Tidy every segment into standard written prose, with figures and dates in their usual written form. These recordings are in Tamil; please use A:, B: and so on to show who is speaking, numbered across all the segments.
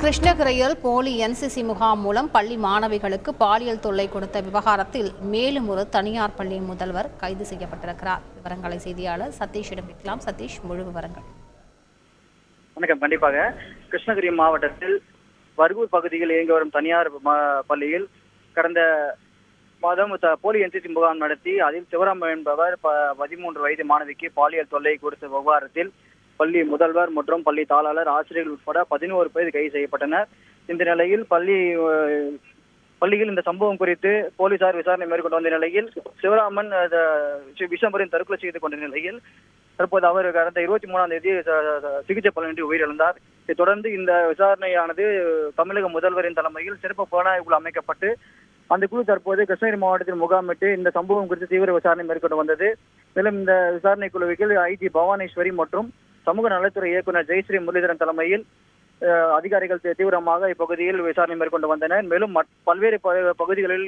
A: கிருஷ்ணகிரியில் போலி என்சிசி முகாம் மூலம் பள்ளி மாணவிகளுக்கு பாலியல் தொல்லை கொடுத்த விவகாரத்தில் மேலும் ஒரு தனியார் பள்ளி முதல்வர் கைது செய்யப்பட்டிருக்கிறார். விவரங்களை செய்தியாளர் சதீஷிடம் கேட்கலாம். சதீஷ், முழு விவரங்கள்.
B: வணக்கம். கண்டிப்பாக கிருஷ்ணகிரி மாவட்டத்தில் வர்கூர் பகுதியில் இயங்கி வரும் தனியார் பள்ளியில் கடந்த மாதம் போலி என்சிசி முகாம் நடத்தி அதில் சிவராமன் என்பவர் 13 வயது மாணவிக்கு பாலியல் தொல்லை கொடுத்த விவகாரத்தில் பள்ளி முதல்வர் மற்றும் பள்ளி தாளாளர், ஆசிரியர்கள் உட்பட 11 பேர் கைது செய்யப்பட்டனர். இந்த நிலையில் பள்ளியில் இந்த சம்பவம் குறித்து போலீசார் விசாரணை மேற்கொண்டு வந்த நிலையில் சிவராமன் விஷம்பரின் தற்கொலை செய்து கொண்ட நிலையில் தற்போது அவர் கடந்த 23ஆம் தேதி சிகிச்சை பலனின்றி உயிரிழந்தார். இதைத் தொடர்ந்து இந்த விசாரணையானது தமிழக முதல்வரின் தலைமையில் சிறப்பு புலனாய்வு குழு அமைக்கப்பட்டு அந்த குழு தற்போது கிருஷ்ணகிரி மாவட்டத்தில் முகாமிட்டு இந்த சம்பவம் குறித்து தீவிர விசாரணை மேற்கொண்டு வந்தது. மேலும் இந்த விசாரணை குழுவில் ஐஜி பவானேஸ்வரி மற்றும் சமூக நலத்துறை இயக்குநர் ஜெயஸ்ரீ முரளிதரன் தலைமையில் அதிகாரிகள் தீவிரமாக இப்பகுதியில் விசாரணை மேற்கொண்டு வந்தனர். மேலும் பல்வேறு பகுதிகளில்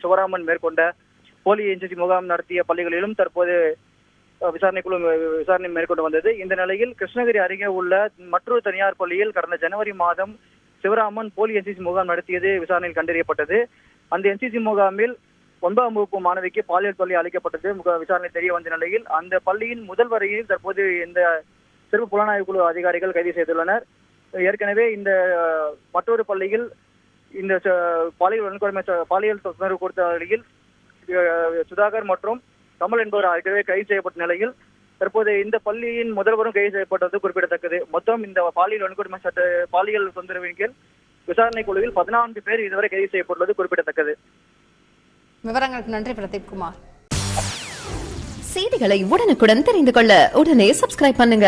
B: சிவராமன் மேற்கொண்ட போலி என்சிசி முகாம் நடத்திய பள்ளிகளிலும் தற்போது விசாரணை மேற்கொண்டு வந்தது. இந்த நிலையில் கிருஷ்ணகிரி அருகே உள்ள மற்றொரு தனியார் பள்ளியில் கடந்த ஜனவரி மாதம் சிவராமன் போலி என்சிசி முகாம் நடத்தியது விசாரணையில் கண்டறியப்பட்டது. அந்த என்சிசி முகாமில் 9ஆம் வகுப்பு மாணவிக்கு பாலியல் தொல்லை அளிக்கப்பட்டது விசாரணை தெரிய வந்த நிலையில் அந்த பள்ளியின் முதல்வரையில் தற்போது இந்த சிறப்பு புலனாய்வு குழு அதிகாரிகள் கைது செய்துள்ளனர். ஏற்கனவே இந்த மற்றொரு பள்ளியில் இந்த பாலியல் தொந்தரவு கொடுத்த நிலையில் சுதாகர் மற்றும் கமல் என்பவர் ஆகியவை கைது செய்யப்பட்ட நிலையில் தற்போது இந்த பள்ளியின் முதல்வரும் கைது செய்யப்பட்டது குறிப்பிடத்தக்கது. மொத்தம் இந்த பாலியல் தொந்தரவின் கீழ் விசாரணை குழுவில் 14 பேர் இதுவரை கைது செய்யப்பட்டுள்ளது குறிப்பிடத்தக்கது.
A: விவரங்களுக்கு நன்றி பிரதீப் குமார்.
C: செய்திகளை உடனுக்குடன் தெரிந்து கொள்ள உடனே சப்ஸ்கிரைப் பண்ணுங்க.